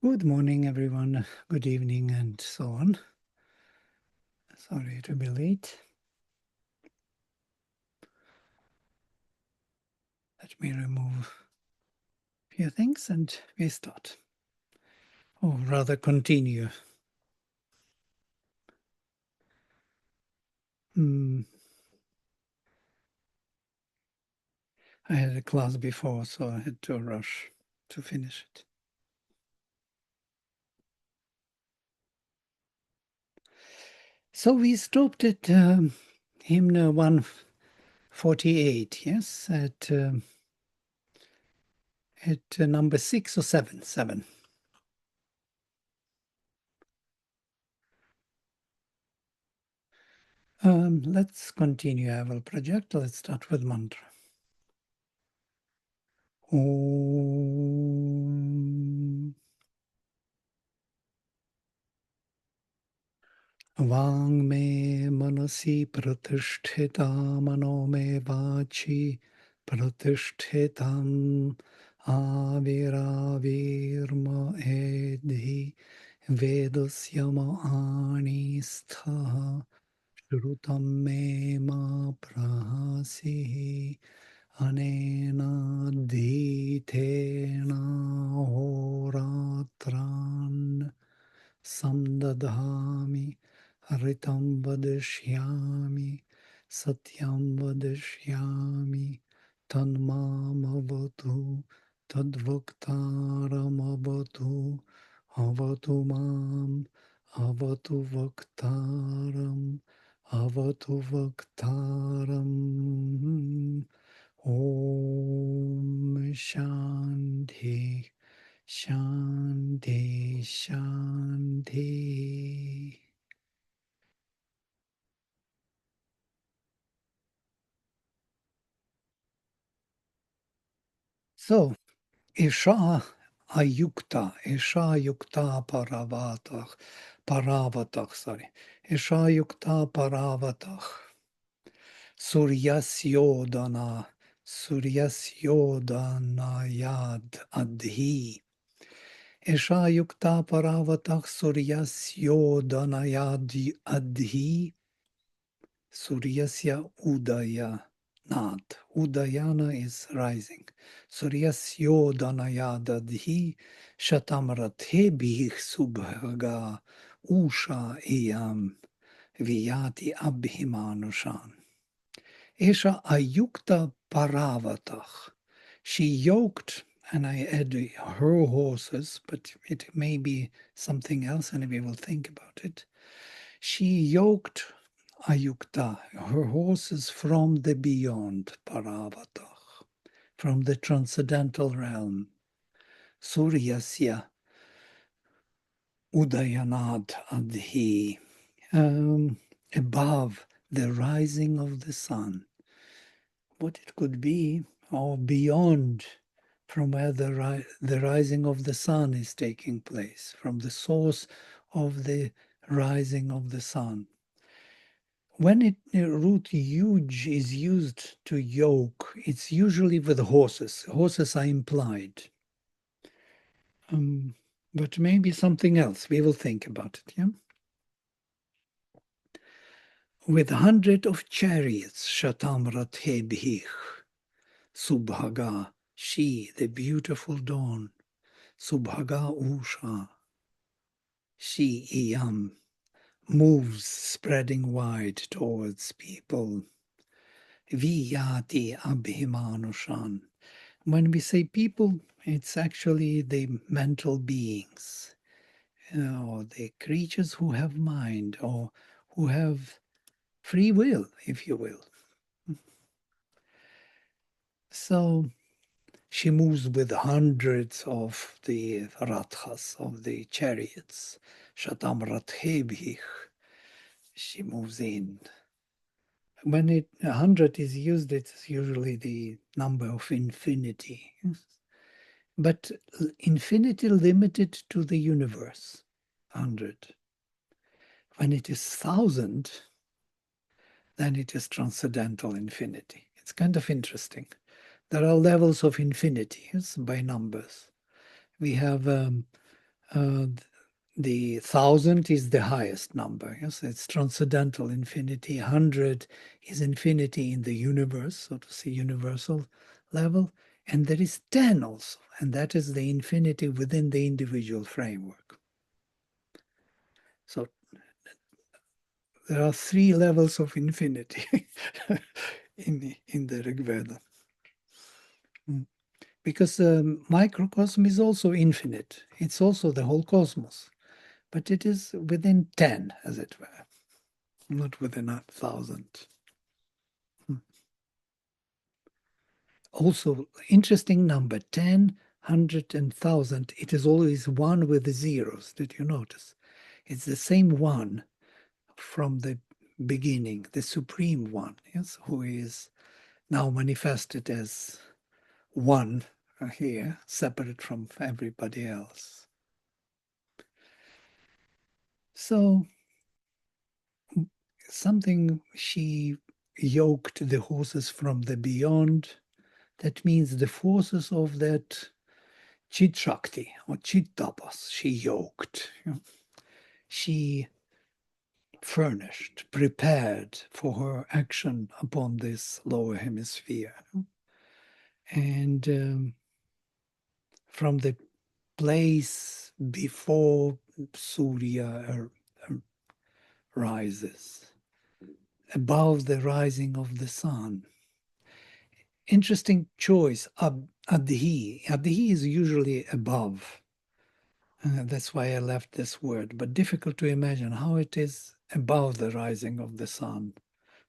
Good morning, everyone. Good evening, and so on. Sorry to be late. Let me remove a few things and we start. Or rather, continue. I had a class before, so I had to rush to finish it. So we stopped at hymn 148, yes, at number 6 or 7? 7. Let's continue. I will project. Let's start with mantra. Om. वाङ् मे मनसि प्रतिष्ठिता मनो मे वाचि प्रतिष्ठितम् आविराविर्म एद्धि वेदस्य माणि स्थः श्रुतं मे मा प्रहासिः अनेनाद्धीतेन होरात्रान् samdadhami haritam vadishyami satyam vadishyami tanmamavatu tadvaktaramavatu avatu mam avatu vaktaram avatu vaktaram Om Shanti Shanti, Shanti. So, Isha Ayukta, Paravatach, sorry. Isha Yukta Paravatach, Suryasyodana, Suryasyodana Adhi. Isha Yukta Paravatach, Suryasyodana Adhi. Suryasya Udaya Nad. Udayana is rising. Suryasyo Danayadadhi Shatamratebhi Subhaga Usha Iyam Viyati Abhimanushan. Esha Ayukta Paravatach. She yoked, and I add her horses, but it may be something else, and we will think about it. She yoked Ayukta, her horses from the beyond, Paravatach, from the transcendental realm, Suryasya Udayanad Adhi, above the rising of the sun. What it could be, or beyond, from where the rising of the sun is taking place, from the source of the rising of the sun. When root huge is used to yoke, it's usually with horses. Horses are implied. But maybe something else. We will think about it, yeah? With 100 of chariots, Shatam Rathebhich, Subhaga, she, the beautiful dawn, Subhaga Usha, she, Iyam, moves spreading wide towards people. Viyati Abhimanushan. When we say people, it's actually the mental beings, or the creatures who have mind, or who have free will, if you will. So she moves with hundreds of the rathas, of the chariots. Shatam rathebhich. She moves in. When 100 is used, it's usually the number of infinity. But infinity limited to the universe, 100. When it is 1,000, then it is transcendental infinity. It's kind of interesting. There are levels of infinity, yes, by numbers. We have The 1,000 is the highest number. Yes, it's transcendental infinity. 100 is infinity in the universe, so to say, universal level. And there is 10 also, and that is the infinity within the individual framework. So there are 3 levels of infinity in the Rigveda. Because the microcosm is also infinite. It's also the whole cosmos. But it is within 10, as it were, not within 1,000. Also, interesting number, 10, 100, and 1,000. It is always 1 with the zeros. Did you notice? It's the same 1 from the beginning, the supreme one, yes, who is now manifested as 1 here, separate from everybody else. So something, she yoked the horses from the beyond. That means the forces of that Chit Shakti or Chit Tapas, she yoked. She furnished, prepared for her action upon this lower hemisphere. And from the place before Surya rises, above the rising of the sun. Interesting choice, Adhi. Adhi is usually above. That's why I left this word, but difficult to imagine how it is above the rising of the sun.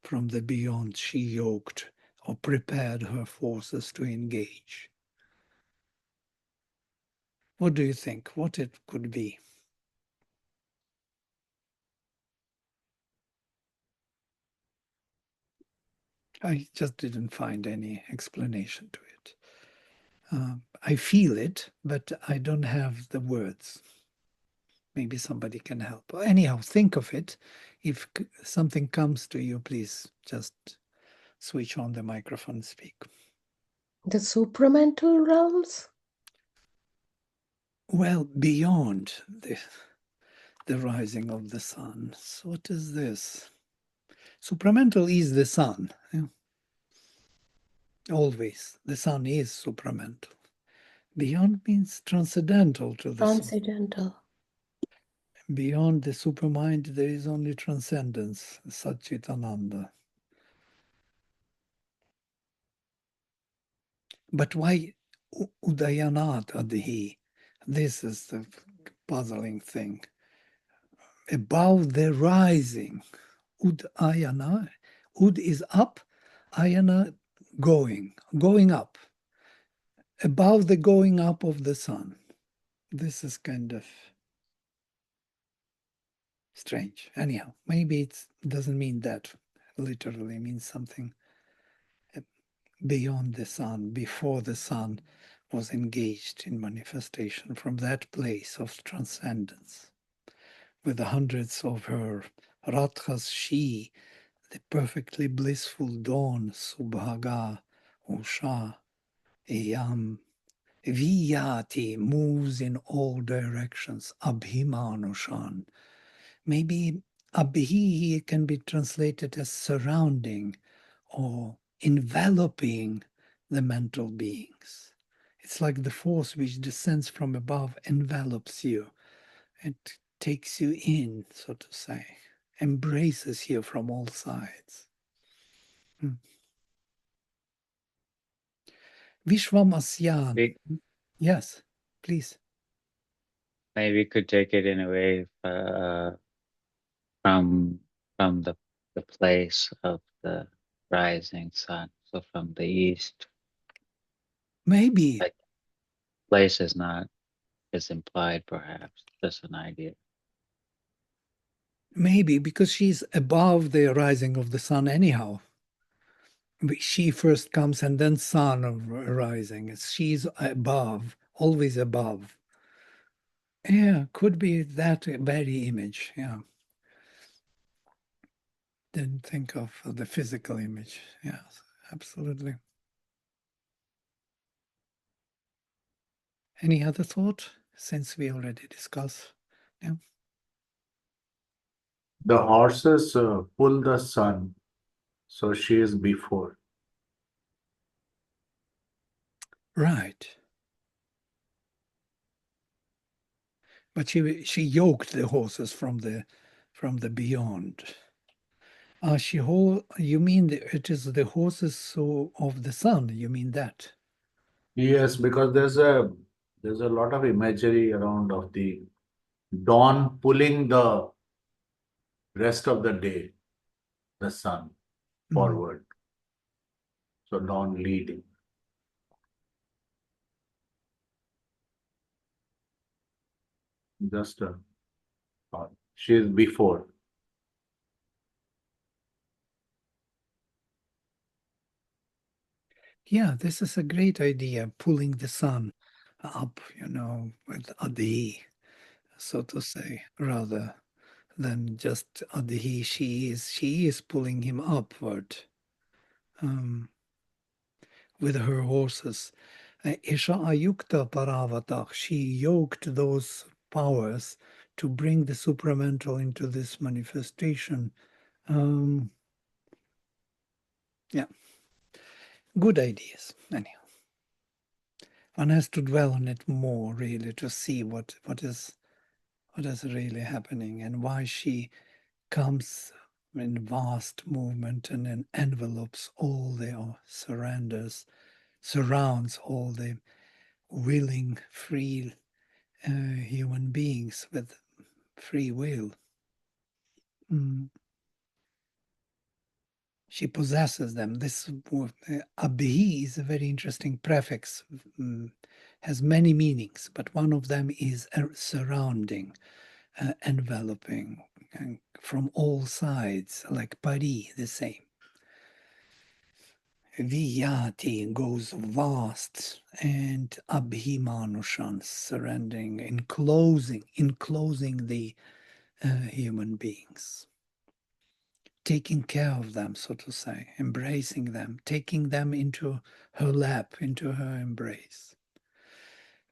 From the beyond, she yoked or prepared her forces to engage. What do you think? What it could be? I just didn't find any explanation to it. I feel it, but I don't have the words. Maybe somebody can help. Anyhow, think of it. If something comes to you, please just switch on the microphone and speak. The supramental realms? Well, beyond the rising of the sun. So what is this? Supramental is the sun. Yeah? Always. The sun is supramental. Beyond means transcendental to the sun. Transcendental. Beyond the supermind, there is only transcendence, Satchitananda. But why Udayanat Adhi? This is the puzzling thing. Above the rising, Udayana, Ud is up, Ayana going up, above the going up of the sun. This is kind of strange. Anyhow, maybe it doesn't mean that literally, it means something beyond the sun, before the sun was engaged in manifestation from that place of transcendence. With the hundreds of her Radhas, she, the perfectly blissful dawn, Subhaga, Usha, Yam, Viyati moves in all directions, Abhimanushan. Maybe Abhi can be translated as surrounding or enveloping the mental beings. It's like the force which descends from above envelops you. It takes you in, so to say, embraces you from all sides. Vishwamasyan. We Yes, please. maybe could take it in a way from the place of the rising sun. So from the east, Maybe, like place is not is implied, perhaps just an idea. maybe because she's above the rising of the sun anyhow. She first comes and then sun rising. She's above, always above. Yeah, could be that very image. Yeah. Didn't think of the physical image. Yes, absolutely. Any other thought? since we already discussed. Yeah. The horses pull the sun, so she is before. Right. But she yoked the horses from the beyond. You mean it is the horses of the sun? You mean that? Yes, because there's a lot of imagery around of the dawn pulling the rest of the day, the sun forward. So dawn leading. Just a thought. She is before. Yeah, this is a great idea, pulling the sun up, with Adi, so to say, rather than just Adi. She is pulling him upward with her horses. Isha Ayukta Paravatah, she yoked those powers to bring the supramental into this manifestation. Yeah, good ideas. Anyhow, one has to dwell on it more, really, to see what is really happening and why she comes in vast movement and then envelopes all the surrounds all the willing, free human beings with free will. She possesses them. This abhi is a very interesting prefix, has many meanings, but one of them is surrounding, enveloping, and from all sides, like pari, the same. Viyati goes vast, and abhimanushan, surrendering, enclosing the human beings, taking care of them, so to say, embracing them, taking them into her lap, into her embrace.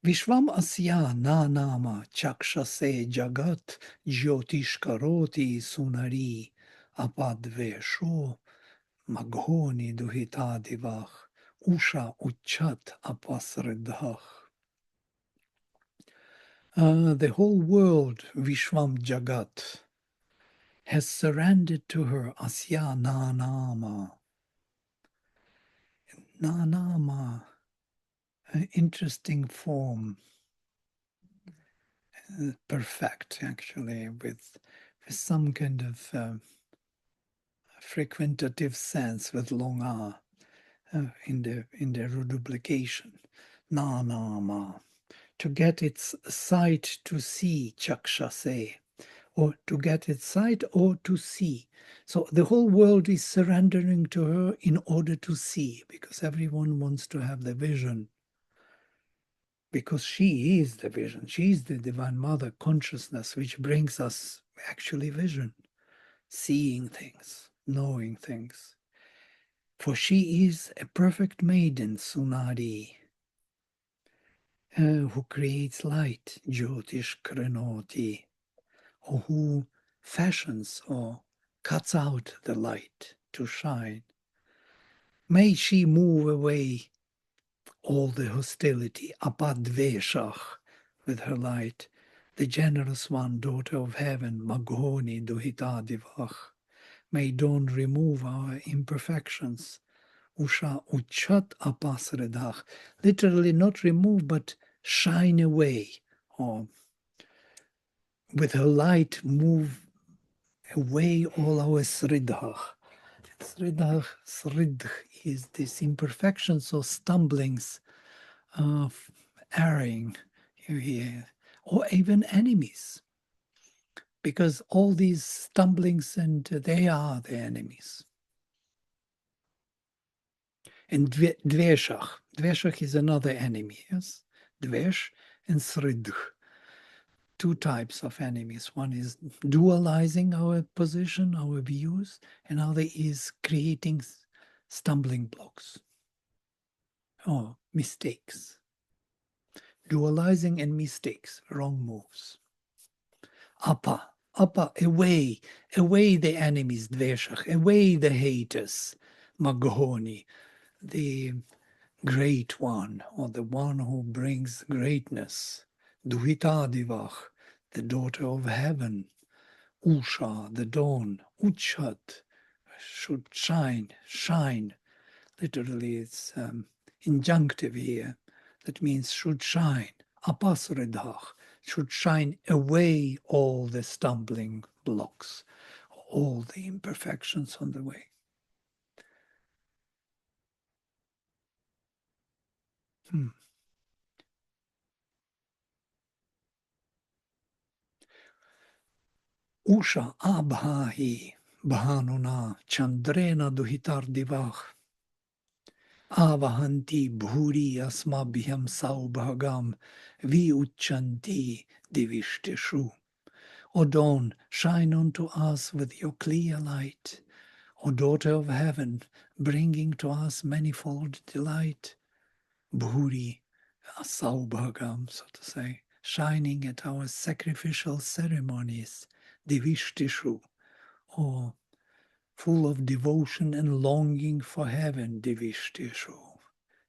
Vishvam asya na nama chakshase jagat jyotishkaroti sunari apadvesho maghoni duhitadivach Usha uchat apasridhach. The whole world, Vishwam Jagat, has surrendered to her Asya Nanama. Nanama, an interesting form, perfect actually, with some kind of frequentative sense with long R in the reduplication. Nanama. To get its sight to see, chakshase, or to get its sight or to see. So the whole world is surrendering to her in order to see, because everyone wants to have the vision. Because she is the vision, she is the Divine Mother consciousness, which brings us actually vision, seeing things, knowing things. For she is a perfect maiden, Sunari, who creates light, Jyotish Krenoti, or who fashions or cuts out the light to shine. May she move away all the hostility, apadveshach, with her light, the generous one, daughter of heaven, Maghoni duhitadivach. May dawn remove our imperfections. Usha uchat apasredach, literally not remove but shine away, or with her light move away all our sridhach. Sridh is this imperfections or stumblings, erring here, or even enemies. Because all these stumblings, and they are the enemies. And dveshach. Dveshach is another enemy, yes? Dvesh and sridh. Two types of enemies. One is dualizing our position, our views, and other is creating stumbling blocks or mistakes. dualizing and mistakes, wrong moves. Apa, away the enemies, dveshach, away the haters, maghoni, the great one, or the one who brings greatness, duhita divach, the daughter of heaven, Usha, the dawn, Uchat, should shine, shine. Literally, it's injunctive here. That means should shine. Apasredach, should shine away all the stumbling blocks, all the imperfections on the way. Usha abhahi bhanuna chandrena duhitar divach avahanti bhuri asmabhyam saubhagam vi uchanti divishteshu. O dawn, shine unto us with your clear light. O daughter of heaven, bringing to us manifold delight. Bhuri saubhagam, so to say, shining at our sacrificial ceremonies. Divishteshu, or full of devotion and longing for heaven, Divishteshu,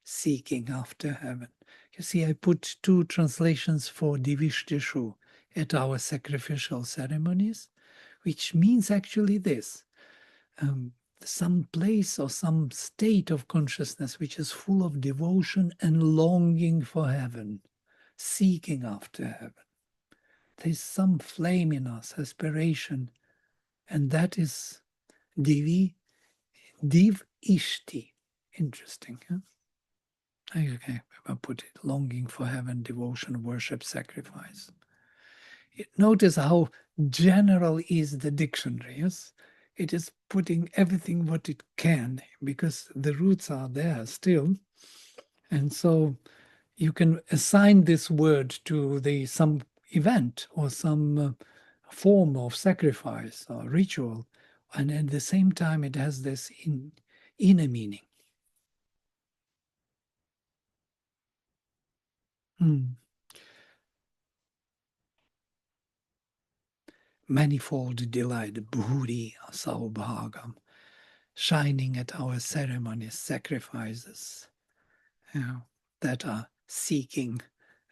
seeking after heaven. You see, I put two translations for Divishteshu at our sacrificial ceremonies, which means actually this, some place or some state of consciousness which is full of devotion and longing for heaven, seeking after heaven. There's some flame in us, aspiration, and that is Divi, Div Ishti. Interesting. Huh? Okay, I'll put it. Longing for heaven, devotion, worship, sacrifice. Notice how general is the dictionary. Yes? It is putting everything what it can because the roots are there still. And so you can assign this word to some event or some form of sacrifice or ritual. And at the same time, it has this inner meaning. Manifold delight, bhuri saubhagam, shining at our ceremonies, sacrifices, that are seeking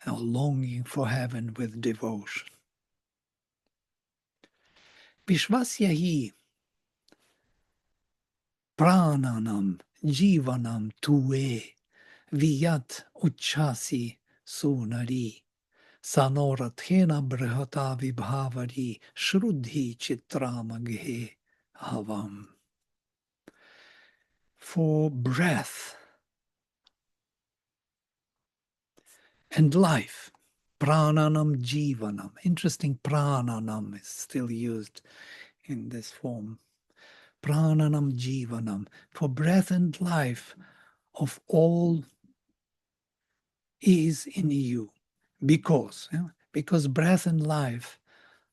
or longing for heaven with devotion. Vishvasya prananam jivanam tuve viyat uchasi sunari sanorathena brihata vibhavari shruddhi chitramaghe havam. For breath and life, prananam jivanam. Interesting, prananam is still used in this form. Prananam jivanam, for breath and life of all is in you. Because breath and life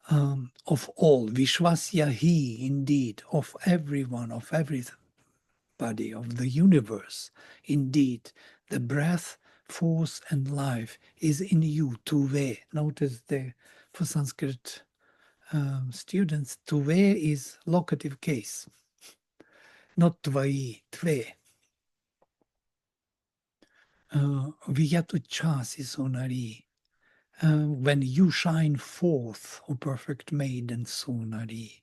of all, Vishwasya Hi, indeed, of everyone, of everybody, of the universe, indeed, the breath, force, and life is in you, tuve. Notice for Sanskrit students, tuve is locative case, not tvai, tve. Viyatuchasi sonari. When you shine forth, O perfect maiden Sonari,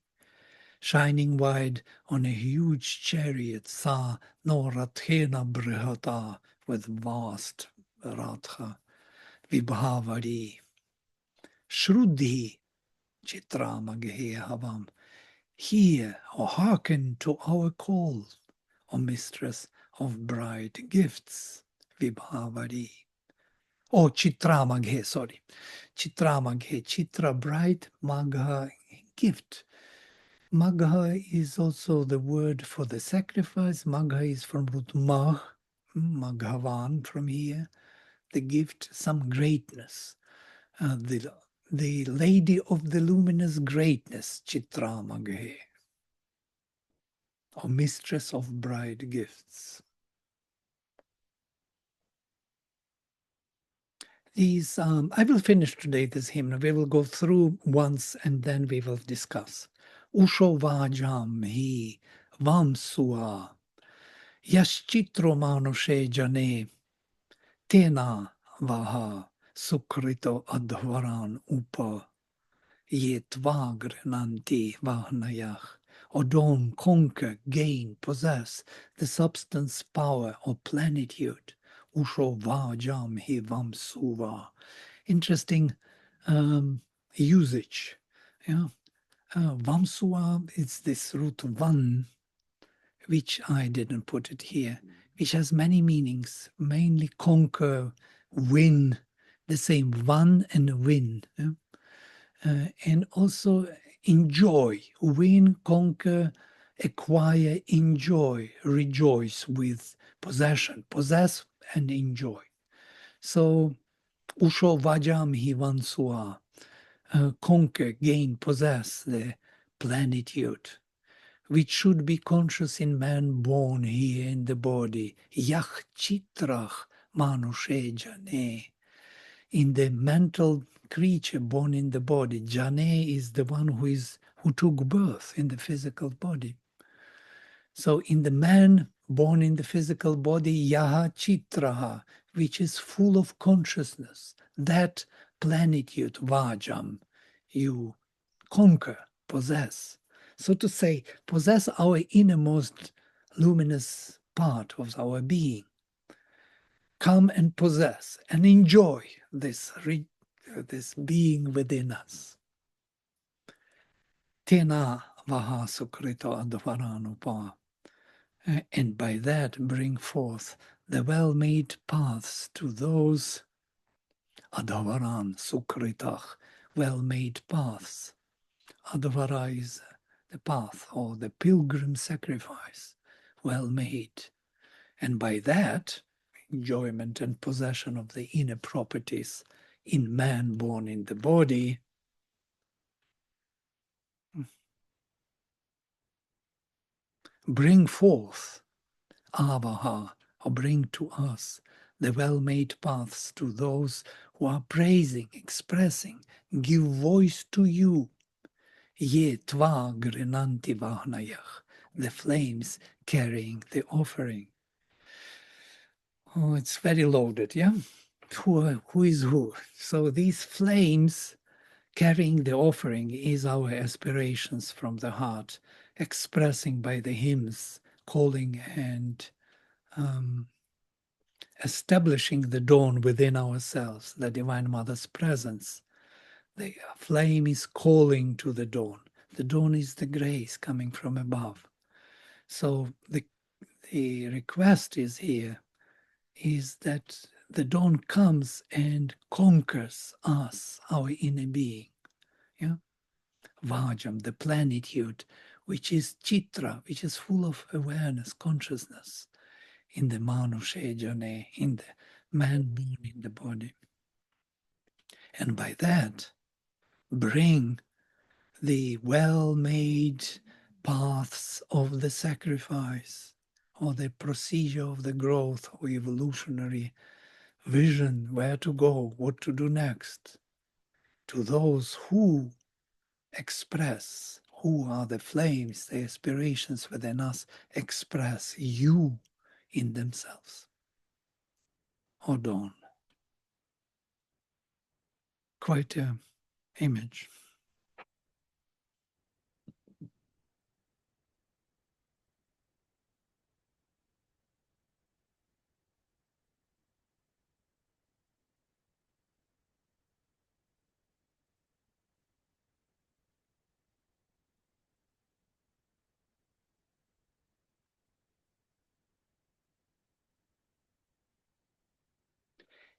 shining wide on a huge chariot, Sa no Rathena Brihata, with vast Ratha, Vibhavari, Shruddhi Chitramaghe Havam. Hear or hearken to our call, O mistress of bright gifts, Vibhavari. Oh, Chitramaghe, sorry. Chitramaghe, Chitra, bright, Magha, gift. Magha is also the word for the sacrifice. Magha is from root Magh, Maghavan from here. The gift, some greatness. The lady of the luminous greatness, Chitramaghe, or mistress of bright gifts. These, I will finish today this hymn. We will go through once and then we will discuss. Usho vajam hi vam sua yaschitro manushe jane tena vaha sukrito adhvaran upa ye tvagrenanti vahnayach. Odon, conquer, gain, possess the substance power of plenitude. Usho vajam hi vam suva. Interesting usage. Yeah. Vamsua is this root van, which I didn't put it here, which has many meanings, mainly conquer, win, the same van and win. Yeah? And also enjoy, win, conquer, acquire, enjoy, rejoice with possession, possess and enjoy. So, Usho Vajam Hivansua, conquer, gain, possess the plenitude, which should be conscious in man born here in the body. Yach chitrach manushe jane. In the mental creature born in the body, jane is the one who took birth in the physical body. So in the man born in the physical body, yaha chitraha, which is full of consciousness, that plenitude, vajam, you conquer, possess. So to say, possess our innermost luminous part of our being. Come and possess and enjoy this being within us. Tena vaha sukrito advaranupa. And by that bring forth the well-made paths to those adavaran sukritach, well-made paths. Adavara is the path or the pilgrim sacrifice, well-made. And by that, enjoyment and possession of the inner properties in man born in the body, bring forth avaha, or bring to us the well-made paths to those who are praising, expressing, give voice to you. Ye tva grenanti vahnayach, the flames carrying the offering. Oh, it's very loaded, yeah? Who is who? So these flames carrying the offering is our aspirations from the heart, expressing by the hymns, calling and establishing the dawn within ourselves, the Divine Mother's presence. The flame is calling to the dawn. The dawn is the grace coming from above. So the request is here is that the dawn comes and conquers us, our inner being. Yeah? Vajam, the plenitude, which is chitra, which is full of awareness, consciousness, in the manushe jane, in the man born in the body. And by that, bring the well-made paths of the sacrifice, or the procedure of the growth or evolutionary vision, where to go, what to do next, to those who express, who are the flames, the aspirations within us, express you in themselves. Or dawn. Quite an image.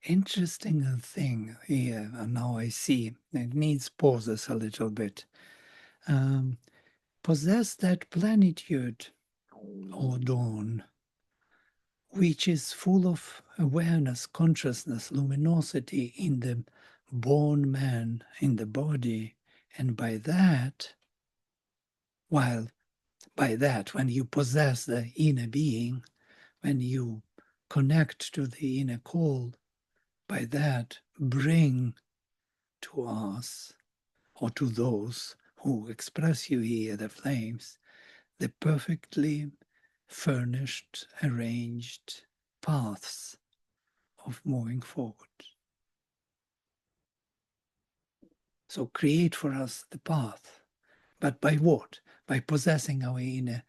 Interesting thing here, and now I see it needs pauses a little bit. Possess that plenitude or dawn, which is full of awareness, consciousness, luminosity in the born man, in the body, and by that, when you possess the inner being, when you connect to the inner call, by that bring to us, or to those who express you here, the flames, the perfectly furnished, arranged paths of moving forward. So create for us the path. But by what? By possessing our inner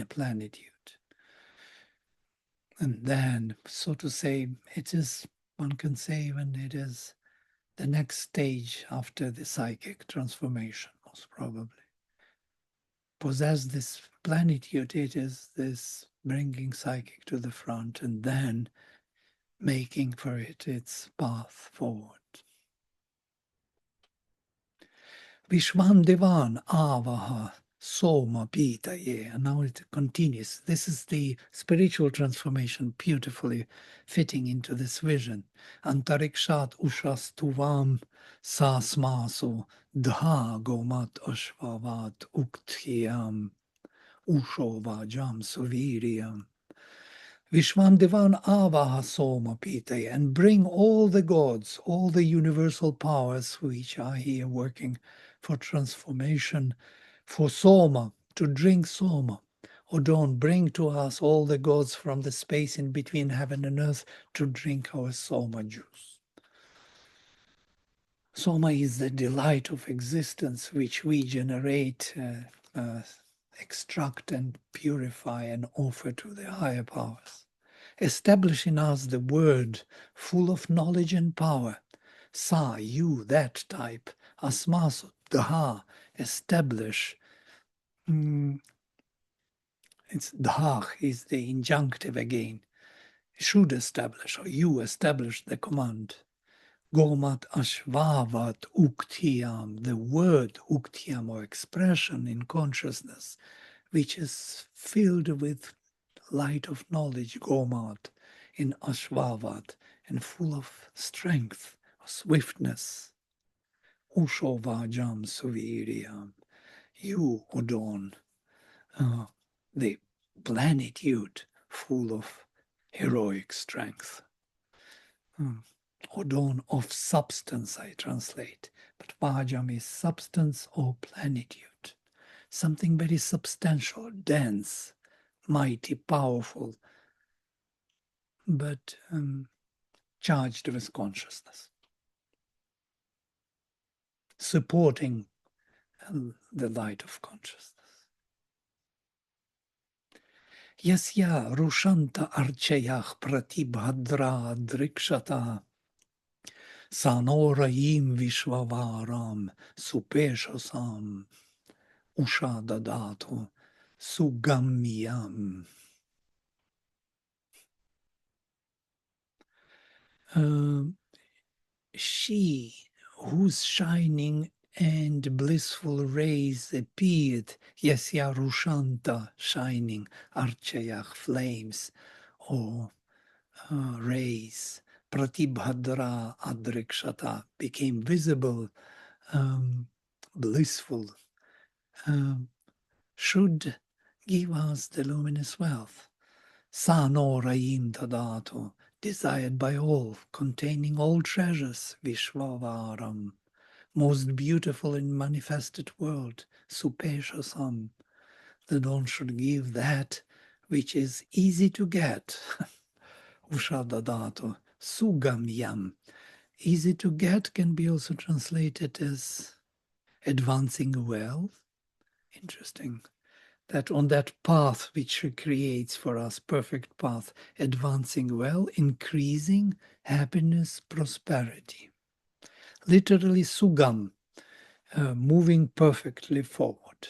plenitude. And then, so to say, it is, one can say, when it is the next stage after the psychic transformation, most probably. Possess this plenitude, it is this bringing psychic to the front and then making for it its path forward. Vishwan Devan Avaha Soma Pitaye. And now it continues. This is the spiritual transformation beautifully fitting into this vision. Antarikshat Ushas Tuvam Sasmaso Dha Gomat Ashvavat Ukthyam Ushovajam Suviriam. Vishwandevan Avaha Soma Pite, and bring all the gods, all the universal powers which are here working for transformation, for Soma, to drink Soma. Or don't bring to us all the gods from the space in between heaven and earth to drink our Soma juice. Soma is the delight of existence which we generate, extract and purify and offer to the higher powers. Establish in us the word full of knowledge and power. Sa, you, that type. Asmasu, daha, establish. It's dha is the injunctive again. Should establish, or you establish the command. Gomat ashvavat uktiam, the word uktiam or expression in consciousness, which is filled with light of knowledge, gomat, in ashvavat, and full of strength, swiftness. Ushovajam suviriam, you, O dawn, the plenitude full of heroic strength. Or dawn of substance, I translate. But Vajam is substance or plenitude. Something very substantial, dense, mighty, powerful, but charged with consciousness. Supporting the light of consciousness. Yasya Rushanta Archayach Pratibhadra Drikshata Sanoraim Vishwavaram Supeshasam Usha Dadato Sugamyam. She whose shining and blissful rays appeared, Yasya Rushanta, shining, Archayach, flames, or rays, Pratibhadra Adrikshata, became visible, blissful, should give us the luminous wealth. Sano Raim Tadato, desired by all, containing all treasures, Vishwavaram, most beautiful in manifested world, Supeshasam, the dawn should give that which is easy to get, Ushadadato, Sugamyam. Easy to get can be also translated as advancing well. Interesting. That on that path which she creates for us, perfect path, advancing well, increasing happiness, prosperity. Literally sugam, moving perfectly forward.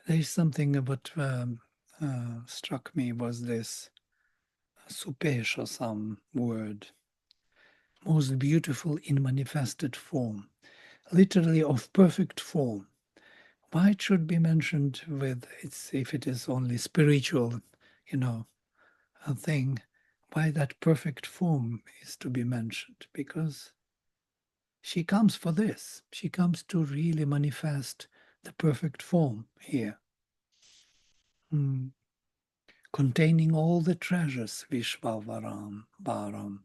There is something about struck me was this supeshasam word, most beautiful in manifested form, literally of perfect form. Why it should be mentioned with it's if it is only spiritual, a thing, why that perfect form is to be mentioned? Because she comes for this. She comes to really manifest the perfect form here. containing all the treasures, Vishvavaram, Varam,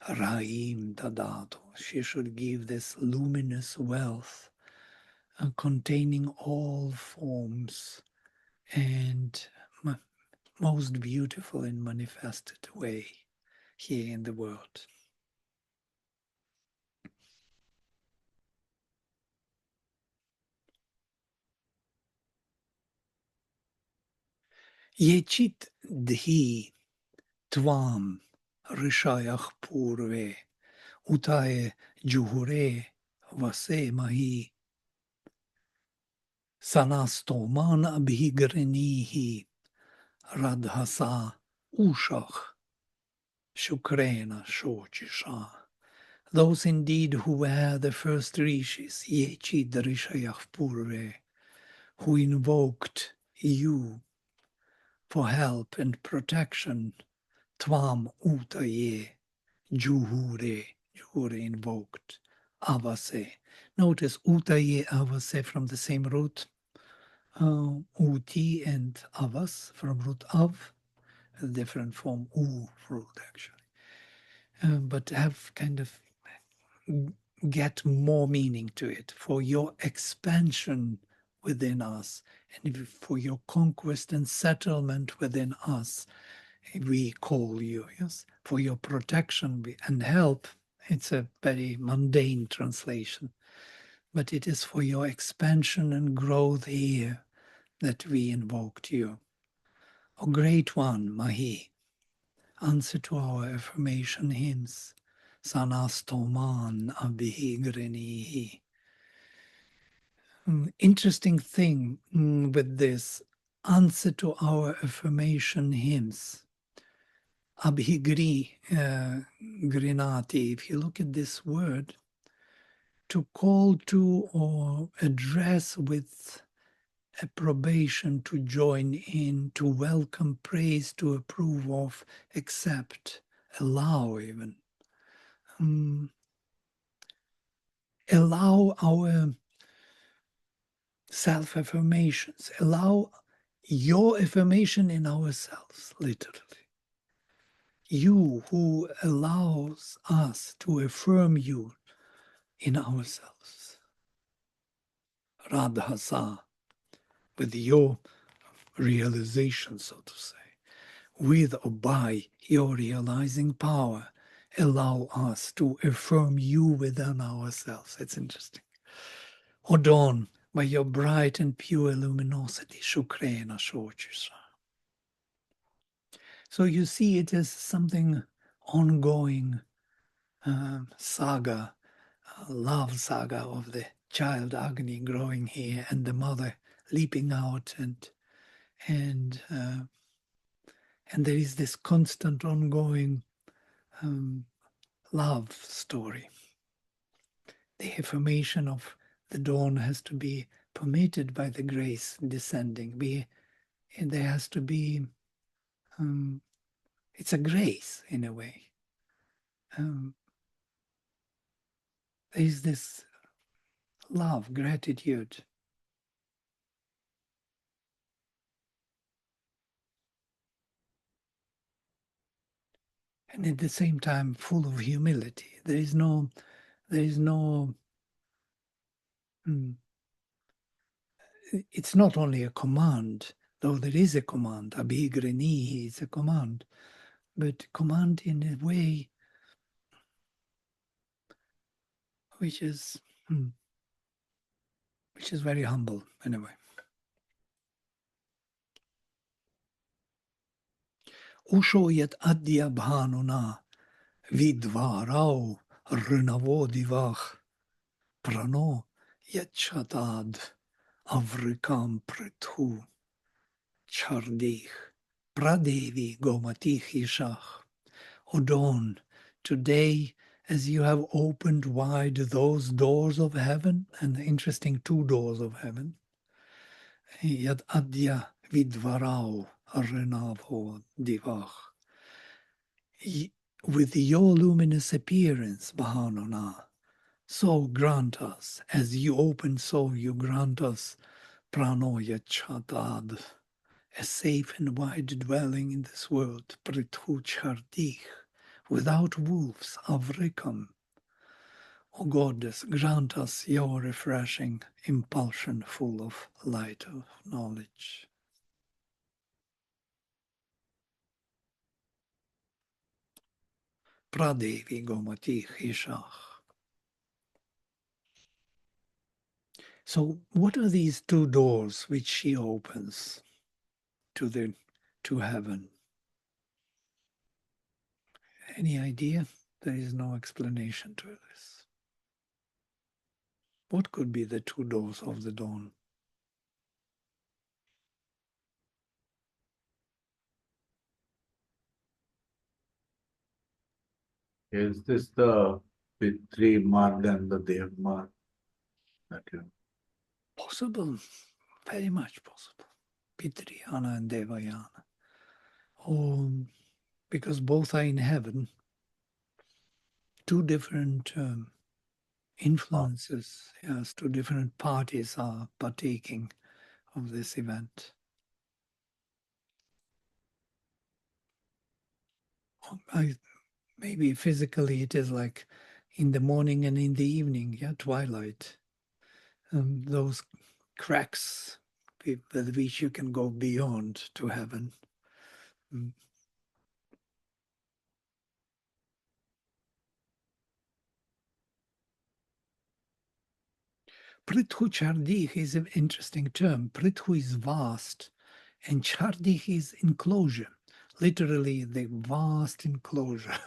Raim Dadato. She should give this luminous wealth containing all forms and most beautiful and manifested way here in the world. Yechit dhi tvam rishayach purve utaye juhure vase mahi sanastoman abhigranihi radhasa ushach shukrena shochisha. Those indeed who were the first rishis, Yechid rishayach purve, who invoked you for help and protection, Tvam utaye juhure, juhure invoked, avase. Notice utaye avase from the same root, uti and avas from root of, a different form, root actually. But have kind of get more meaning to it for your expansion within us and for your conquest and settlement within us. We call you, yes, for your protection and help. It's a very mundane translation, but it is for your expansion and growth here that we invoked you. O Great One, Mahi, answer to our affirmation hymns. Sanastoman abhigranihi. Interesting thing with this answer to our affirmation hymns. Abhigri, grinati, if you look at this word, to call to or address with approbation, to join in, to welcome, praise, to approve of, accept, allow even. Allow our self-affirmations, allow your affirmation in ourselves, literally. You who allows us to affirm you in ourselves. Radhasa, with your realization, so to say, with or by your realizing power, allow us to affirm you within ourselves. It's interesting. O dawn, by your bright and pure luminosity, Shukrena Shochisa. So you see it as something ongoing saga, love saga of the child Agni growing here and the mother leaping out and there is this constant ongoing love story. The affirmation of the dawn has to be permitted by the grace descending. And there has to be, it's a grace in a way. There is this love, gratitude. And at the same time, full of humility. There is no, it's not only a command, though there is a command, abhigranihi is a command, but command in a way which is very humble anyway. Usho yet adya bhanuna vidvarau runavo divach prano yet chatad avrikam prithu chardich pradevi gomatich ishach. O dawn, today, as you have opened wide those doors of heaven, and interesting two doors of heaven, yad adya vidvarau renavo divach, with your luminous appearance, Bahanana, so grant us, as you open, so you grant us Pranoya Chatad, a safe and wide dwelling in this world, Prithu Chardich, without wolves, Avrikam. O Goddess, grant us your refreshing impulsion full of light of knowledge. Pradevi Gomati Ishach. So what are these two doors which she opens to heaven? Any idea? There is no explanation to this. What could be the two doors of the dawn? Is this the Pitri Marg and the Dev Marg? Possible, very much possible. Pitriyana and Devayana. Because both are in heaven, two different influences, yes, two different parties are partaking of this event. Maybe physically it is like in the morning and in the evening, yeah, twilight. Those cracks with which you can go beyond to heaven. Prithu Chardich is an interesting term. Prithu is vast, and Chardich is enclosure. Literally, the vast enclosure.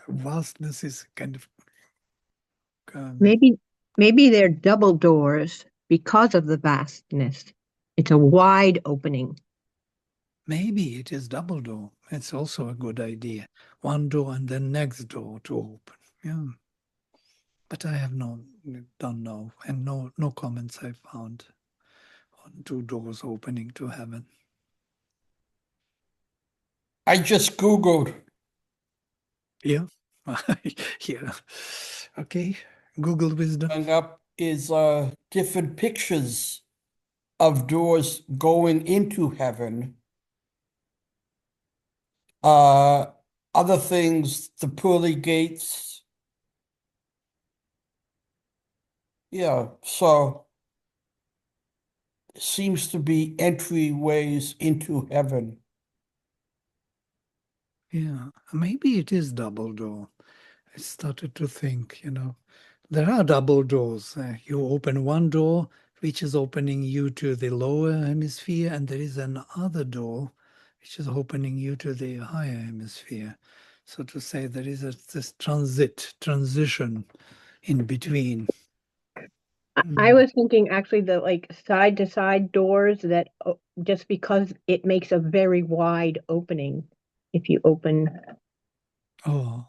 Vastness is kind of Maybe they're double doors because of the vastness. It's a wide opening. maybe it is double door. It's also a good idea. One door and then next door to open. Yeah. But I don't know, and no comments I found on two doors opening to heaven. I just Googled. Yeah. Yeah. Okay. Google wisdom. Coming up is different pictures of doors going into heaven. Other things, the pearly gates. Yeah, so seems to be entryways into heaven. Yeah. Maybe it is double door. I started to think, there are double doors. You open one door, which is opening you to the lower hemisphere, and there is another door, which is opening you to the higher hemisphere. So to say, there is this transition in between. I was thinking actually the like side to side doors that just because it makes a very wide opening if you open Oh,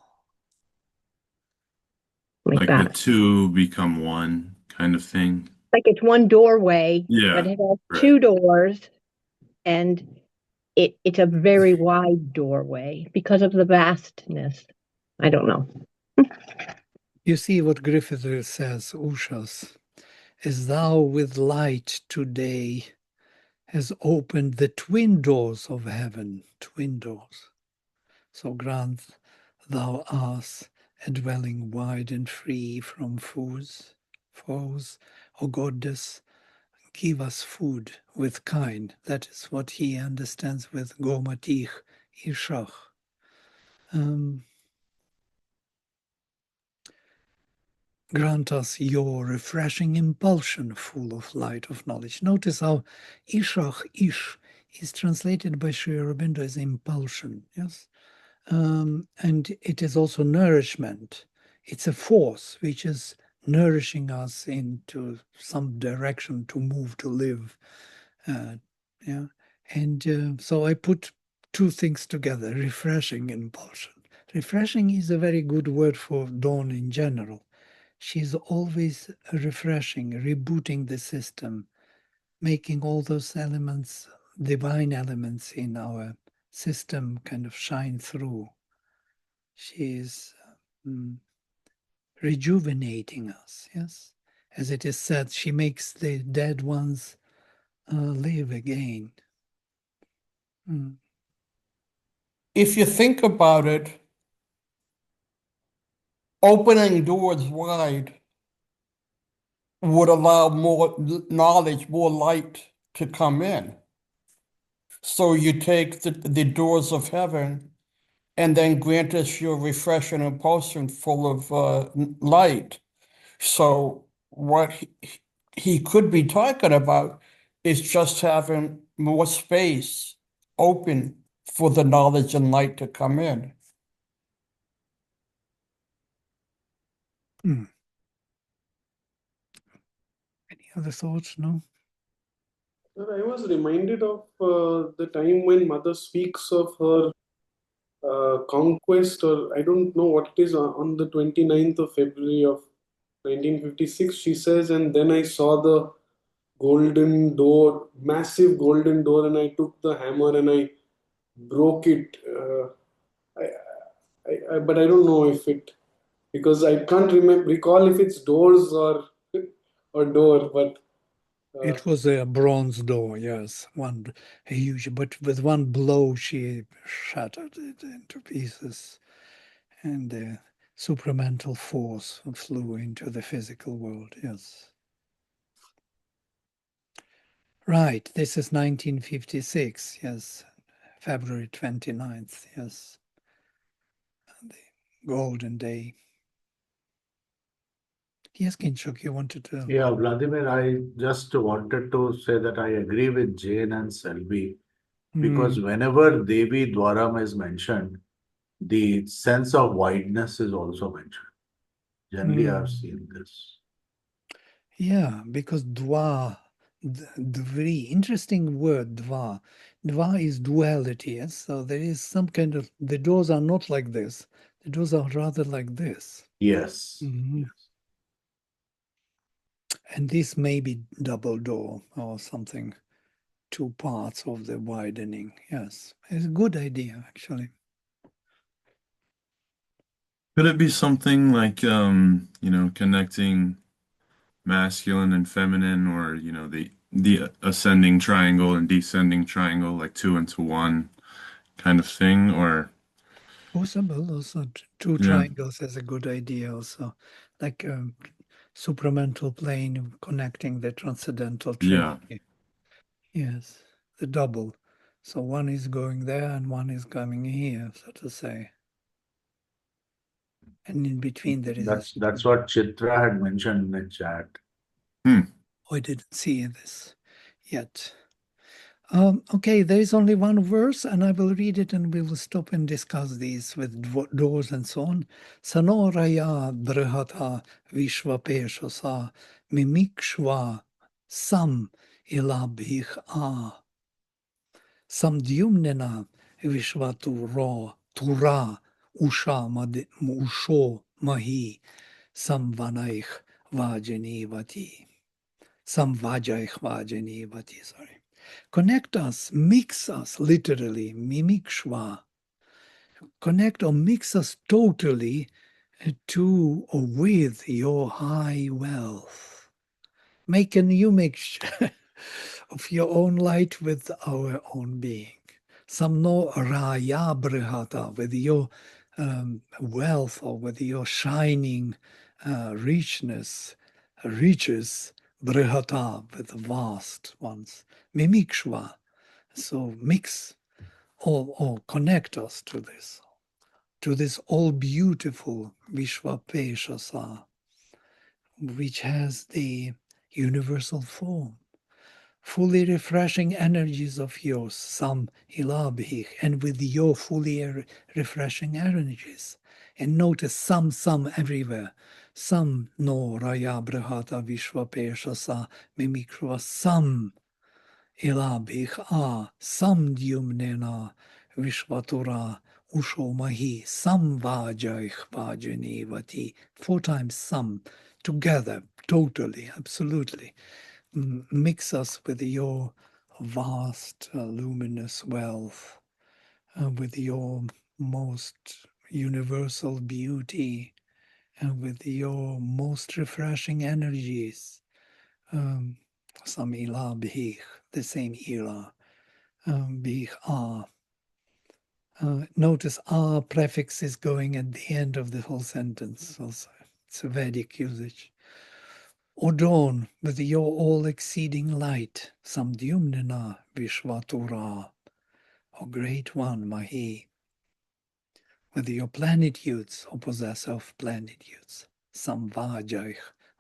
like Like the that. two become one kind of thing. Like it's one doorway, Yeah, but it has right. two doors and it's a very wide doorway because of the vastness. I don't know. you see what Griffith says, Ushas, as thou with light today has opened the twin doors of heaven, twin doors. So grant thou us a dwelling wide and free from foes, O Goddess, give us food with kind. That is what he understands with Gomatich Ishach. Grant us your refreshing impulsion full of light of knowledge. Notice how Ishach, Ish, is translated by Sri Aurobindo as impulsion, yes? And it is also nourishment. It's a force which is nourishing us into some direction to move, to live. Yeah. And so I put two things together, refreshing impulsion. Refreshing is a very good word for Dawn in general. She's always refreshing, rebooting the system, making all those elements, divine elements in our system kind of shine through. She is rejuvenating us, yes? as it is said, she makes the dead ones live again. Mm. If you think about it, opening doors wide would allow more knowledge, more light to come in. So you take the doors of heaven and then grant us your refreshing and potion full of light. So what he could be talking about is just having more space open for the knowledge and light to come in. Mm. Any other thoughts? No? I was reminded of the time when Mother speaks of her conquest, or I don't know what it is, on the 29th of February of 1956. She says, and then I saw the golden door, massive golden door, and I took the hammer and I broke it. But I don't know if it, because I can't recall if it's doors or door, but It was a bronze door, yes, one huge, but with one blow she shattered it into pieces, and the supramental force flew into the physical world, yes. Right, this is 1956, yes, February 29th, yes, the golden day. Yes, Kinshuk, you wanted to... Yeah, Vladimir, I just wanted to say that I agree with Jane and Selvi because whenever Devi Dwaram is mentioned, the sense of wideness is also mentioned. Generally, I've seen this. Yeah, because dwa, the very interesting word dwa. Dwa is duality, yes? So there is some kind of, the doors are not like this. The doors are rather like this. Yes. And this may be double door or something, two parts of the widening. Yes, it's a good idea, actually. Could it be something like, connecting masculine and feminine, or, the ascending triangle and descending triangle, like two into one kind of thing, or Possible also, two yeah, triangles is a good idea also. Like supramental plane connecting the transcendental yeah. trinity. Yes, the double. So one is going there and one is coming here, so to say. And in between there is this. That's what Chitra had mentioned in the chat. Oh, I didn't see this yet. Okay, there is only one verse, and I will read it and we will stop and discuss these with doors and so on. Sanoraya brihata vishvapeshasa mimikshva sam ilabhich a samdyumnena vishvaturo tura usha usho mahi samvanaich vajanivati samvajaich vajanivati, sorry. Connect us, mix us, literally, mimikshva. Connect or mix us totally to or with your high wealth. Make a new mixture of your own light with our own being. Samno raya brihata, with your wealth or with your shining richness, riches, brihata, with the vast ones. Mimikshva. So mix or connect us to this all beautiful Vishvapeshasa, which has the universal form, fully refreshing energies of yours, Sam Ilabhich, and with your fully refreshing energies. And notice some everywhere. Sam no Raya Brahata Vishvapeshasa Mimikra Sam Ilabhich a Samdyumnena Vishvatura Ushomahi Samvajaich Vajanivati. 4 times sam, together, totally, absolutely. Mix us with your vast, luminous wealth, with your most universal beauty, and with your most refreshing energies. Some ila bih, the same ila, bih ah. Notice ah prefix is going at the end of the whole sentence also. It's a Vedic usage. O dawn, with your all-exceeding light, Samdyumnana Vishvatura, O great one, Mahi, with your plenitudes, O possessor of plenitudes, Samvajaich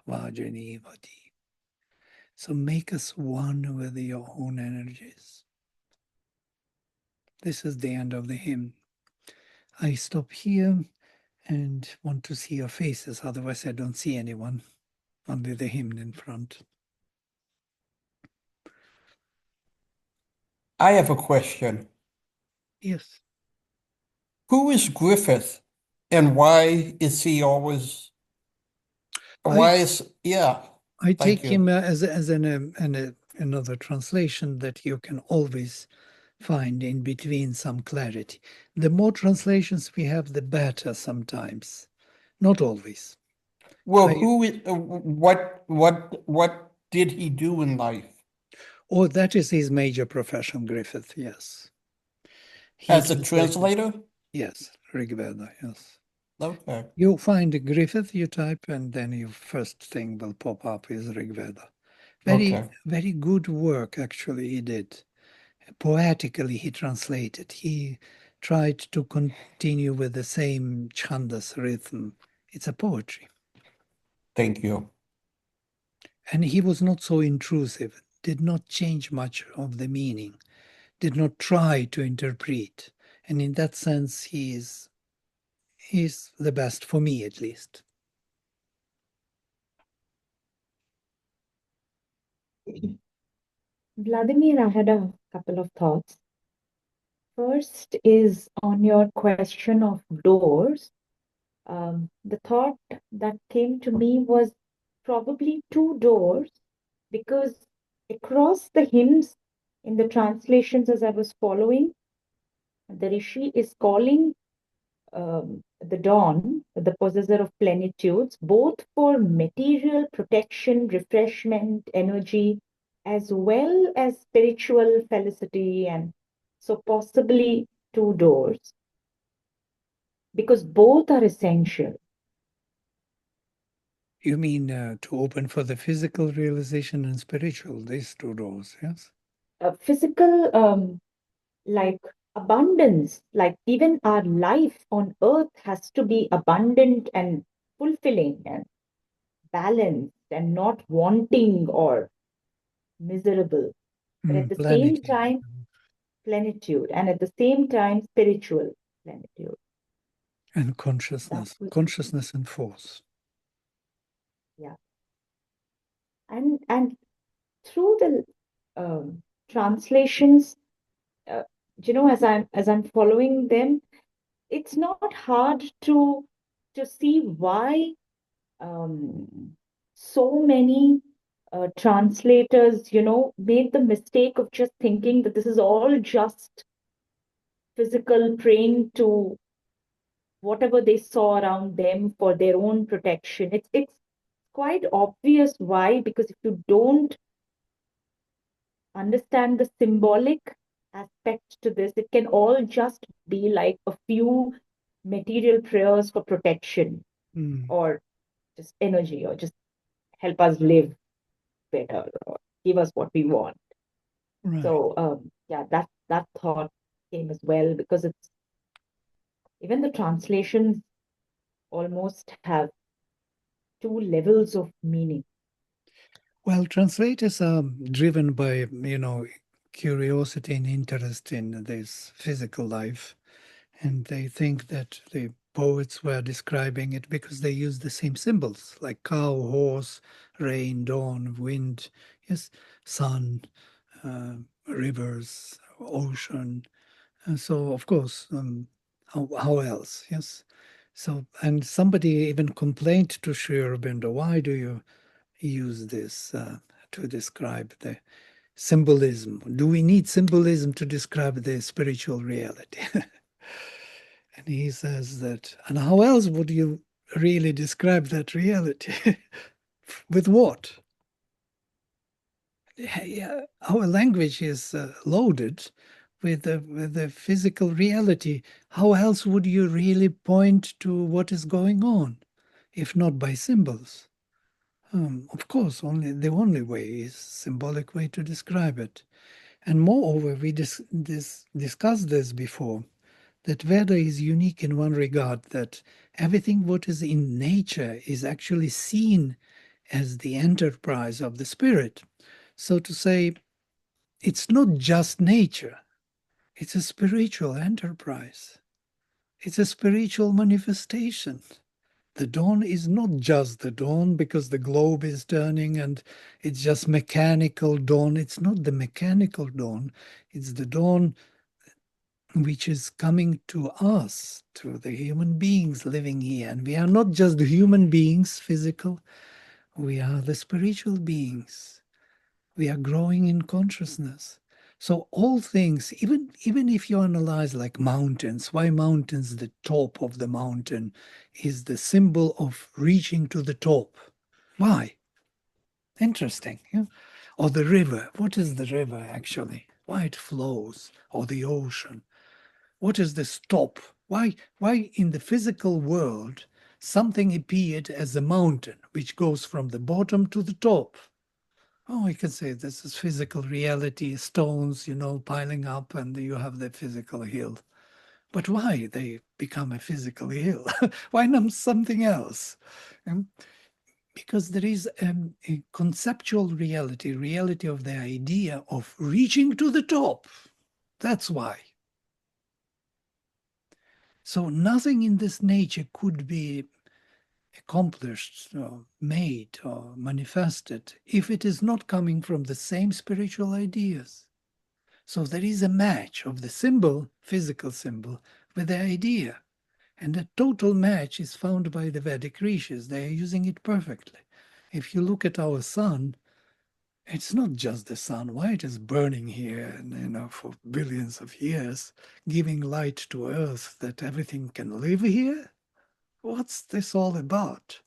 Vajani Vadi. So make us one with your own energies. This is the end of the hymn. I stop here and want to see your faces, otherwise I don't see anyone, only the hymn in front. I have a question. Yes. Who is Griffith and why is he always, yeah, I thank take you. him as another translation that you can always find in between some clarity. The more translations we have, the better sometimes. Not always. Well, I- who is, what did he do in life? Oh, that is his major profession, Griffith, yes. He As a translated- translator? Yes, Rigveda, yes. Okay, You find Griffith, you type, and then your first thing will pop up is Rigveda. okay. Very good work, actually, he did. Poetically, he translated. He tried to continue with the same chandas rhythm. It's a poetry. Thank you. And he was not so intrusive, did not change much of the meaning, did not try to interpret. And in that sense, he's the best for me, at least. Vladimir, I had a couple of thoughts. First is on your question of doors. The thought that came to me was probably two doors, because across the hymns in the translations as I was following, the Rishi is calling the dawn, the possessor of plenitudes, both for material protection, refreshment, energy, as well as spiritual felicity, and so possibly two doors, because both are essential. You mean to open for the physical realization and spiritual, these two doors, yes? Physical, like abundance, like even our life on earth has to be abundant and fulfilling and balanced and not wanting or miserable. But at the same Plenitude. time, plenitude, and at the same time, spiritual plenitude. And consciousness, consciousness and force. Yeah. And through the translations, as I'm following them, it's not hard to see why so many translators, made the mistake of just thinking that this is all just physical praying to whatever they saw around them for their own protection. It's quite obvious why, because if you don't understand the symbolic aspect to this, it can all just be like a few material prayers for protection or just energy or just help us live better or give us what we want. Right. So yeah, that thought came as well, because it's even the translations almost have two levels of meaning. Well, translators are driven by, curiosity and interest in this physical life. And they think that the poets were describing it because they use the same symbols, like cow, horse, rain, dawn, wind, yes, sun, rivers, ocean. And so, of course, how else, yes? So, and somebody even complained to Sri Aurobindo, why do you use this to describe the symbolism? Do we need symbolism to describe the spiritual reality? And he says that, and how else would you really describe that reality. With what? Yeah, our language is loaded with the physical reality. How else would you really point to what is going on, if not by symbols? Of course, the only way is symbolic way to describe it. And moreover, we discussed this before, that Veda is unique in one regard, that everything what is in nature is actually seen as the enterprise of the spirit. So to say, it's not just nature, it's a spiritual enterprise. It's a spiritual manifestation. The dawn is not just the dawn because the globe is turning and it's just mechanical dawn. It's not the mechanical dawn, it's the dawn which is coming to us, to the human beings living here. And we are not just the human beings, physical, we are the spiritual beings. We are growing in consciousness. So all things, even if you analyze like mountains, why mountains, the top of the mountain is the symbol of reaching to the top. Why? Interesting. Yeah? Or the river. What is the river actually? Why it flows? Or the ocean. What is the stop? Why in the physical world something appeared as a mountain which goes from the bottom to the top? Oh, I can say this is physical reality, stones, piling up, and you have the physical hill. But why they become a physical hill? Why not something else? Because there is a conceptual reality of the idea of reaching to the top. That's why. So nothing in this nature could be accomplished or made or manifested if it is not coming from the same spiritual ideas. So there is a match of the symbol, physical symbol, with the idea. And a total match is found by the Vedic rishis. They are using it perfectly. If you look at our sun, it's not just the sun. Why it is burning here, and, for billions of years, giving light to Earth that everything can live here? What's this all about?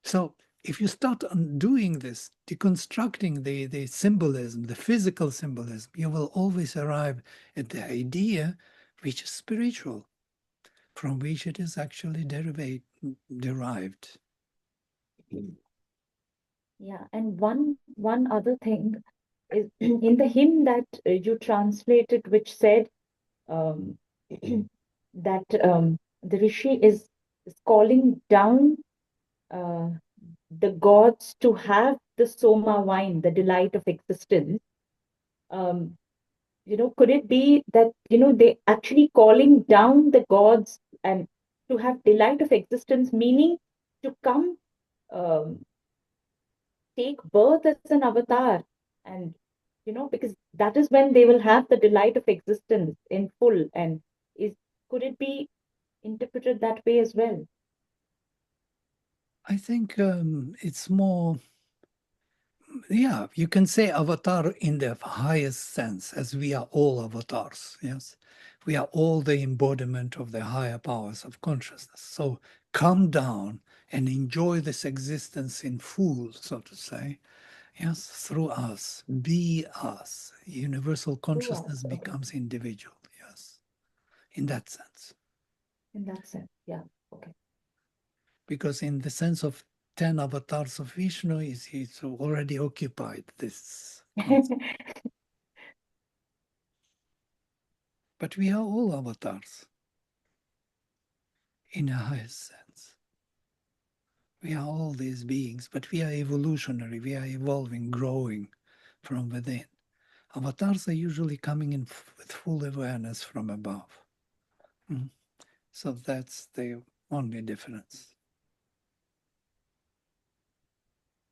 So if you start doing this, deconstructing the symbolism, the physical symbolism, you will always arrive at the idea which is spiritual, from which it is actually derived. Yeah, and one other thing is in the hymn that you translated, which said um, that the rishi is calling down uh, the gods to have the soma wine, the delight of existence. Um, could it be that they actually calling down the gods and to have delight of existence, meaning to come um, take birth as an avatar, and because that is when they will have the delight of existence in full, and is could it be interpreted that way as well? I think it's more, yeah, you can say avatar in the highest sense, as we are all avatars, yes? We are all the embodiment of the higher powers of consciousness. So come down and enjoy this existence in full, so to say, yes, through us, be us. Universal consciousness Okay. becomes individual, yes, in that sense. In that sense, yeah. Okay. Because in the sense of 10 avatars of Vishnu, he's already occupied this concept. But we are all avatars in a highest sense. We are all these beings, but we are evolutionary. We are evolving, growing from within. Avatars are usually coming in with full awareness from above. So that's the only difference.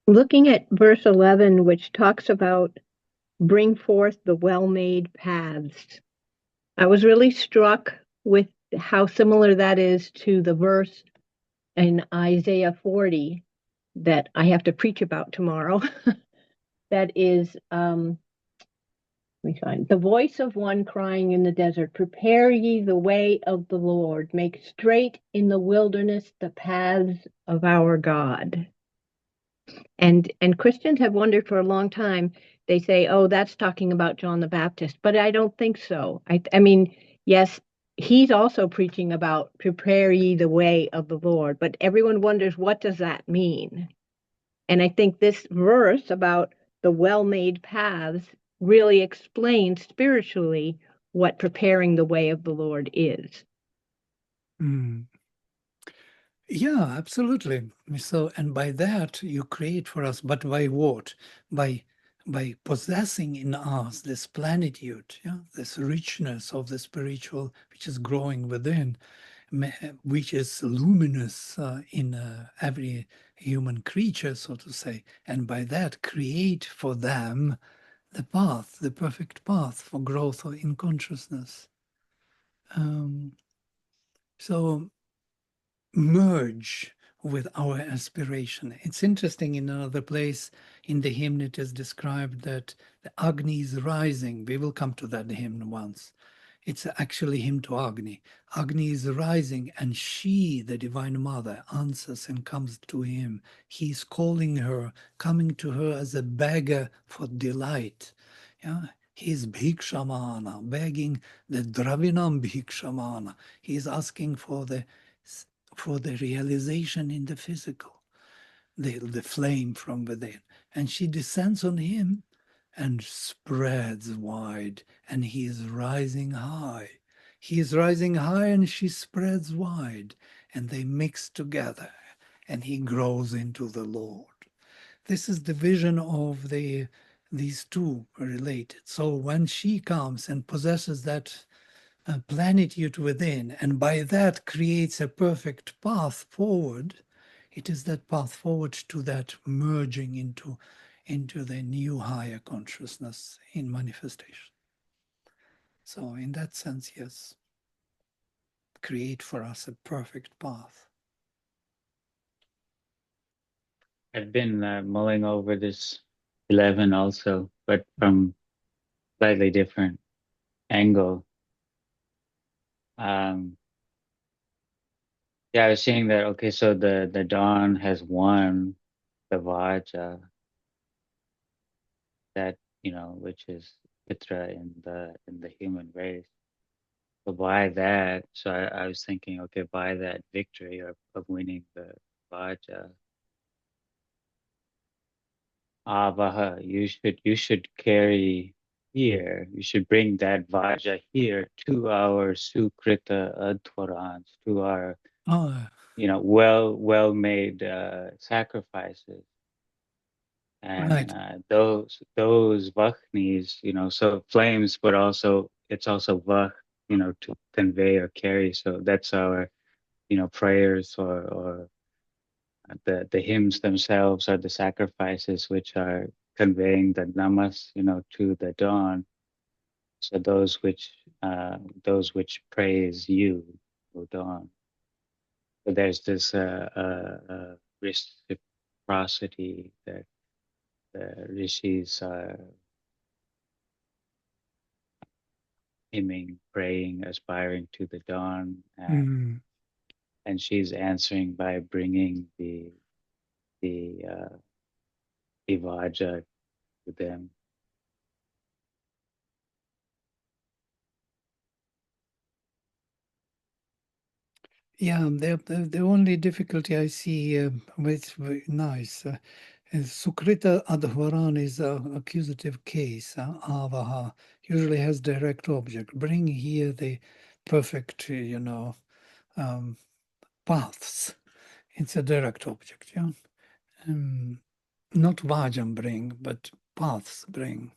Looking at verse 11, which talks about bring forth the well-made paths, I was really struck with how similar that is to the verse in Isaiah 40 that I have to preach about tomorrow. That is me find the voice of one crying in the desert, prepare ye the way of the Lord, make straight in the wilderness the paths of our God. And Christians have wondered for a long time. They say, oh, that's talking about John the Baptist, but I don't think so. I mean, yes, he's also preaching about prepare ye the way of the Lord, but everyone wonders, what does that mean? And I think this verse about the well-made paths really explains spiritually what preparing the way of the Lord is. Mm. Yeah, absolutely. So, and by that you create for us, but by what? By possessing in us this plenitude, yeah, this richness of the spiritual, which is growing within, which is luminous in every human creature, so to say, and by that create for them the path, the perfect path for growth in consciousness. So merge with our aspiration. It's interesting, in another place in the hymn it is described that the Agni is rising. We will come to that hymn once. It's actually hymn to Agni. Agni is rising, and she, the Divine Mother, answers and comes to him. He's calling her, coming to her as a beggar for delight. Yeah, he's bhikshamana, begging the dravinam bhikshamana. He's asking for the realization in the physical, the flame from within. And she descends on him and spreads wide, and he is rising high. He is rising high and she spreads wide, and they mix together, and he grows into the Lord. This is the vision of these two related. So when she comes and possesses that plenitude within, and by that creates a perfect path forward, it is that path forward to that merging into the new higher consciousness in manifestation. So in that sense, yes, create for us a perfect path. I've been mulling over this 11 also, but from slightly different angle. Yeah, I was seeing that, okay, so the dawn has won the Vaja, that, which is Pitra in the human race. So by that, so I was thinking, okay, by that victory of winning the Vaja, Avaha, you should carry here, you should bring that Vaja here to our Sukrita Adhvarans, to our, Oh, well made sacrifices. And right. those Vachnis, so flames, but also it's also Vach, to convey or carry. So that's our, prayers or the hymns themselves are the sacrifices which are conveying the namas, to the dawn. So those which praise you, O dawn. So there's this reciprocity that the rishis are hymning, praying, aspiring to the dawn, and she's answering by bringing the Ivaja to them. Yeah, the only difficulty I see with nice is Sukrita Adhvaran is an accusative case. Avaha usually has direct object. Bring here the perfect, paths. It's a direct object. Yeah, not vajam bring, but paths bring.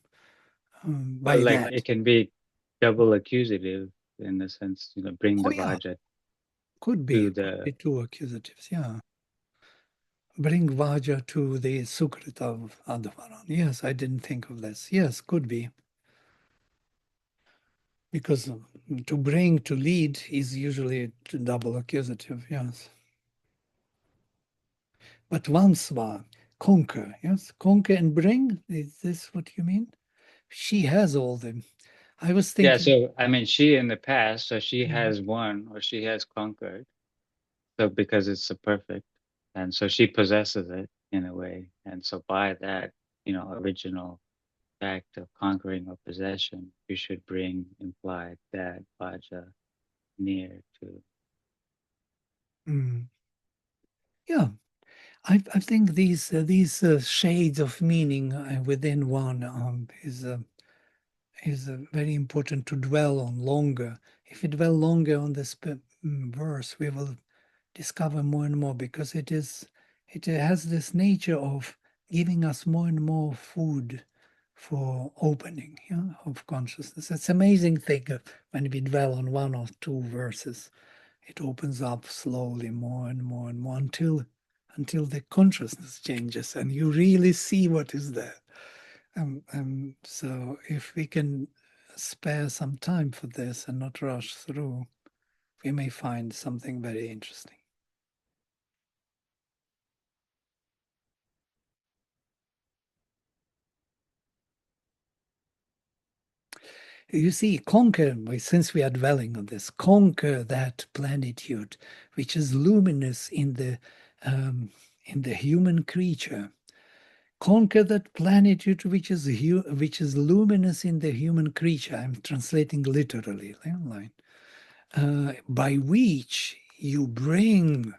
Well, By like that, it can be double accusative in the sense, bring oh the yeah, Vaja could to be two accusatives. Yeah. Bring Vaja to the Sukrita of Adhvaran. Yes, I didn't think of this. Yes, could be. Because to bring, to lead is usually a double accusative, yes. But Vansva, conquer, yes? Conquer and bring, is this what you mean? she has all them. I was Yeah, thinking, so I mean, she in the past, so she mm, has won or she has conquered. So because it's a perfect, and so she possesses it in a way, and so by that, original fact of conquering or possession, you should bring implied that Vaja near to. mm, yeah, I think these shades of meaning within one is very important to dwell on longer. If we dwell longer on this verse, we will discover more and more, because it has this nature of giving us more and more food for opening, of consciousness. It's an amazing thing when we dwell on one or two verses. It opens up slowly more and more and more until the consciousness changes and you really see what is there. So if we can spare some time for this and not rush through, we may find something very interesting. You see, conquer, since we are dwelling on this, conquer that plenitude which is luminous in the human creature. Conquer that plenitude which is luminous in the human creature. I'm translating literally, line. By which you bring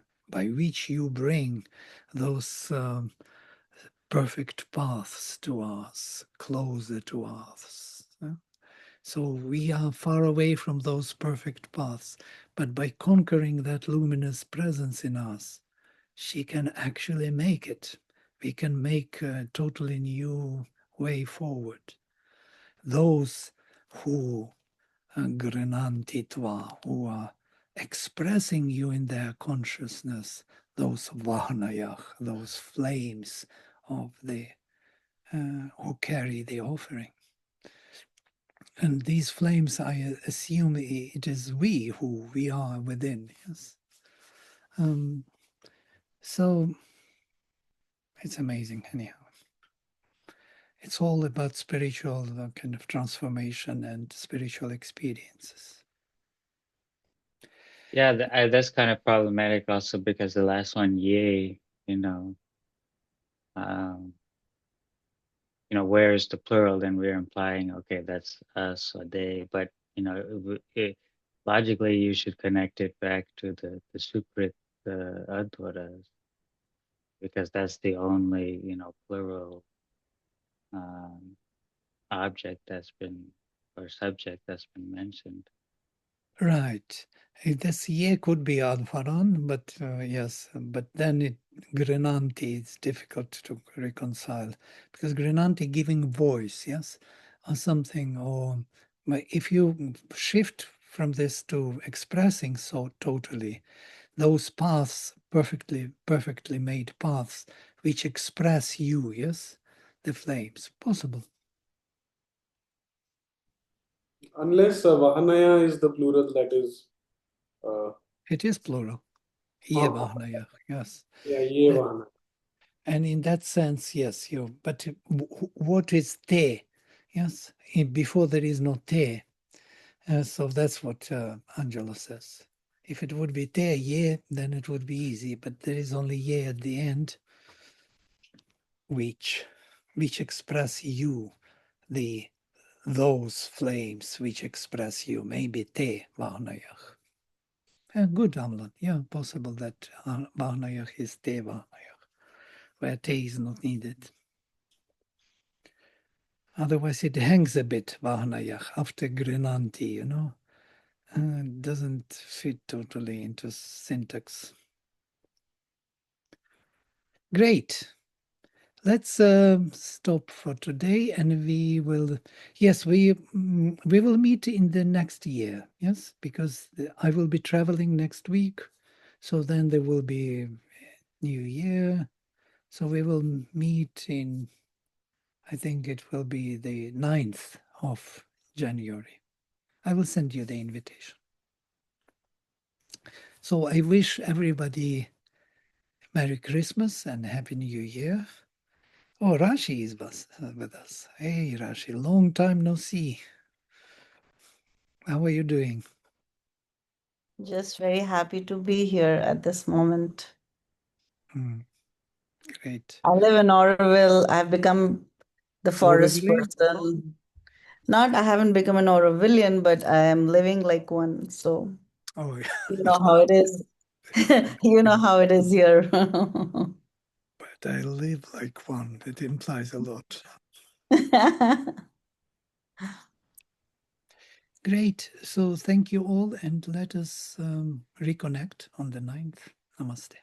those perfect paths to us, closer to us. So we are far away from those perfect paths, but by conquering that luminous presence in us, she can actually make it. We can make a totally new way forward. Those who granantitva, who are expressing you in their consciousness, those vahnayah, those flames of the who carry the offering. And these flames, I assume it is we who we are within. Yes. So it's amazing, anyhow. It's all about spiritual kind of transformation and spiritual experiences. Yeah, that's kind of problematic also because the last one, yay, um, where's the plural? Then we're implying, okay, that's us or they, but logically you should connect it back to the Sukrit, the Advaras, because that's the only, plural um, object that's been, or subject that's been mentioned. Right. This ye could be Advaran, but yes, but then Grenanti is difficult to reconcile, because Grenanti giving voice, yes, or something, or if you shift from this to expressing so totally, those paths, perfectly made paths, which express you, yes, the flames, possible. Unless Vahanaya is the plural, that is. It is plural. Oh, Yevahnaya, yes. yeah, ye Vahanaya. And in that sense, yes, but what is te? Yes, before there is no te. So that's what Angela says. If it would be te, ye, then it would be easy, but there is only ye at the end, which express you, those flames which express you, maybe te Vahnayach. Good, Amlan. Yeah, possible that Vahnayach is te Vahnayach, where te is not needed. Otherwise, it hangs a bit, Vahanayach, after Grenanti, doesn't fit totally into syntax. Great. Let's stop for today, and we will. Yes, we will meet in the next year. Yes, because I will be traveling next week, so then there will be New Year. So we will meet in. I think it will be the 9th of January. I will send you the invitation. So I wish everybody Merry Christmas and Happy New Year. Oh, Rashi is with us. Hey, Rashi, long time no see. How are you doing? Just very happy to be here at this moment. Great. I live in Auroville. I've become the forest Auroville? person. I haven't become an Aurovillian, but I am living like one. So Oh, yeah. you know how it is. You know how it is here. But I live like one. It implies a lot. Great. So thank you all, and let us reconnect on the 9th. Namaste.